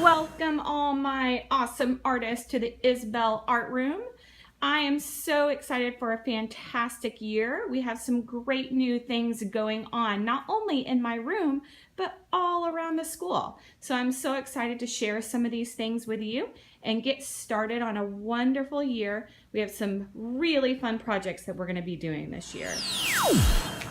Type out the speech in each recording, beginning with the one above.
Welcome all my awesome artists to the Isbell Art Room. I am so excited for a fantastic year. We have some great new things going on, not only in my room, but all around the school. So I'm so excited to share some of these things with you and get started on a wonderful year. We have some really fun projects that we're going to be doing this year.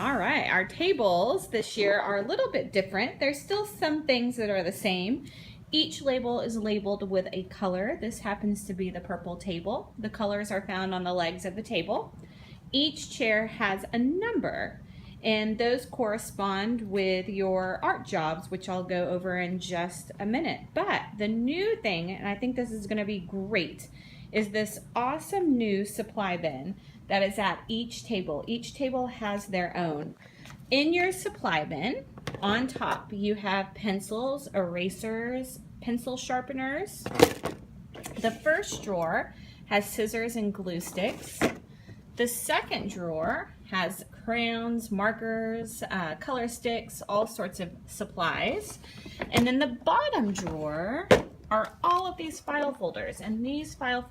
All right, our tables this year are a little bit different. There's still some things that are the same. Each label is labeled with a color. This happens to be the purple table. The colors are found on the legs of the table. Each chair has a number, and those correspond with your art jobs, which I'll go over in just a minute. But the new thing, and I think this is going to be great, is this awesome new supply bin that is at each table. Each table has their own. In your supply bin, on top, you have pencils, erasers, pencil sharpeners. The first drawer has scissors and glue sticks. The second drawer has crayons, markers, color sticks, all sorts of supplies. And then the bottom drawer are all of these file folders, and these file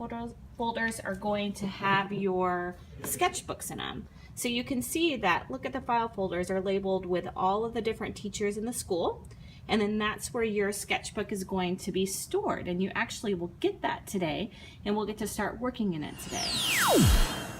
folders are going to have your sketchbooks in them. So you can see that, look at the file folders are labeled with all of the different teachers in the school, and then that's where your sketchbook is going to be stored, and you actually will get that today, and we'll get to start working in it today.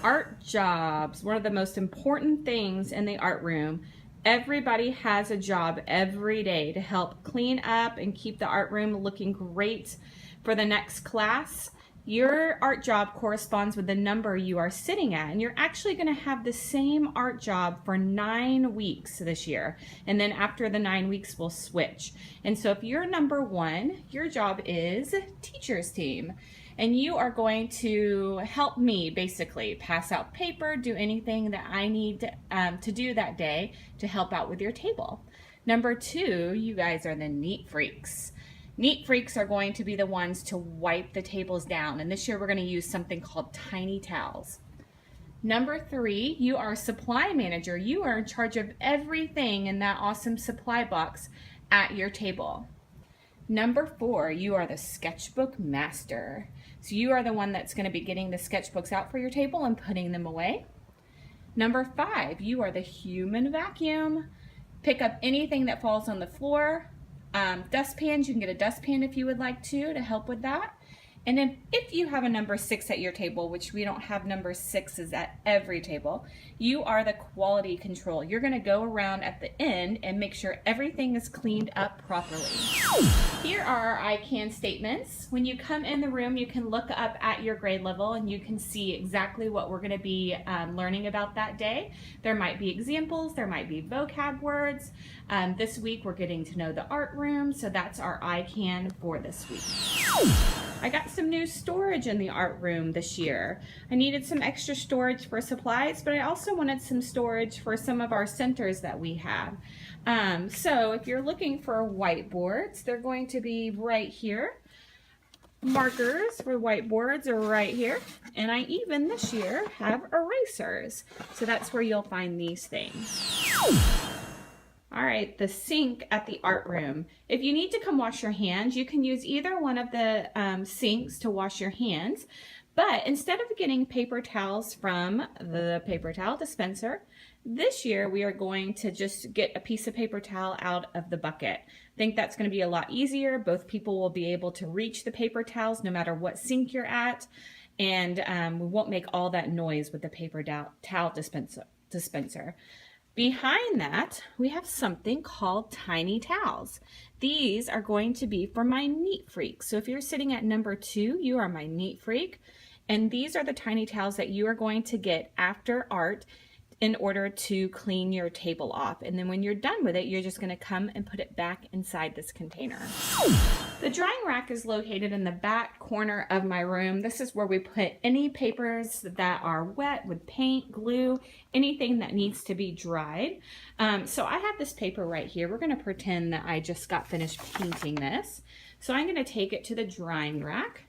Art jobs, one of the most important things in the art room. Everybody has a job every day to help clean up and keep the art room looking great for the next class. Your art job corresponds with the number you are sitting at, and you're actually going to have the same art job for 9 weeks this year, and then after the 9 weeks we'll switch. And so if you're number 1, your job is teacher's team, and you are going to help me basically pass out paper, do anything that I need to do that day to help out with your table. Number 2, you guys are the neat freaks. Neat freaks are going to be the ones to wipe the tables down, and this year we're going to use something called tiny towels. Number 3, you are supply manager. You are in charge of everything in that awesome supply box at your table. Number 4, you are the sketchbook master. So you are the one that's going to be getting the sketchbooks out for your table and putting them away. Number 5, you are the human vacuum. Pick up anything that falls on the floor. Dustpans, you can get a dustpan if you would like to help with that. And then if you have a number 6 at your table, which we don't have number 6s at every table, you are the quality control. You're going to go around at the end and make sure everything is cleaned up properly. Here are our I can statements. When you come in the room, you can look up at your grade level and you can see exactly what we're going to be learning about that day. There might be examples, there might be vocab words. This week we're getting to know the art room, so that's our I can for this week. I got some new storage in the art room this year. I needed some extra storage for supplies, but I also wanted some storage for some of our centers that we have. So if you're looking for whiteboards, they're going to be right here. Markers for whiteboards are right here. And I even this year have erasers. So that's where you'll find these things. All right, the sink at the art room. If you need to come wash your hands, you can use either one of the sinks to wash your hands. But instead of getting paper towels from the paper towel dispenser, this year we are going to just get a piece of paper towel out of the bucket. I think that's going to be a lot easier. Both people will be able to reach the paper towels no matter what sink you're at. And we won't make all that noise with the paper towel dispenser. Behind that, we have something called tiny towels. These are going to be for my neat freaks. So if you're sitting at number 2, you are my neat freak. And these are the tiny towels that you are going to get after art in order to clean your table off. And then when you're done with it, you're just going to come and put it back inside this container. The drying rack is located in the back corner of my room. This is where we put any papers that are wet with paint, glue, anything that needs to be dried. So I have this paper right here. We're going to pretend that I just got finished painting this. So I'm going to take it to the drying rack,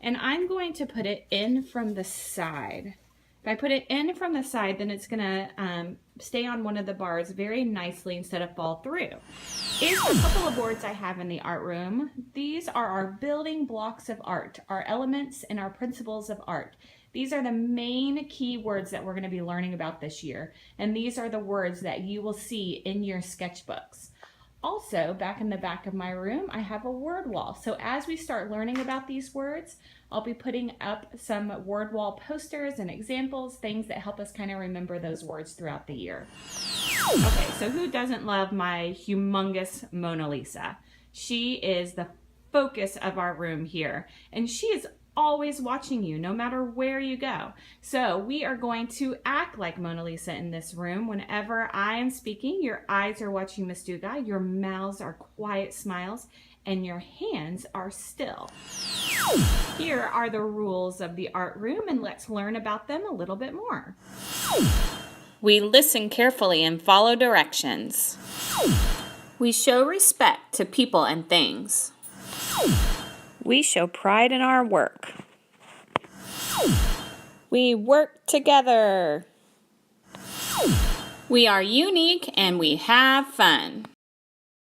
and I'm going to put it in from the side. If I put it in from the side, then it's gonna stay on one of the bars very nicely instead of fall through. Here's a couple of boards I have in the art room. These are our building blocks of art, our elements and our principles of art. These are the main key words that we're gonna be learning about this year. And these are the words that you will see in your sketchbooks. Also, back in the back of my room, I have a word wall. So as we start learning about these words, I'll be putting up some word wall posters and examples, things that help us kind of remember those words throughout the year. Okay, so who doesn't love my humongous Mona Lisa? She is the focus of our room here, and she is always watching you no matter where you go. So we are going to act like Mona Lisa in this room. Whenever I am speaking, your eyes are watching Miss Dugai, your mouths are quiet smiles, and your hands are still. Here are the rules of the art room, and let's learn about them a little bit more. We listen carefully and follow directions. We show respect to people and things. We show pride in our work. We work together. We are unique and we have fun.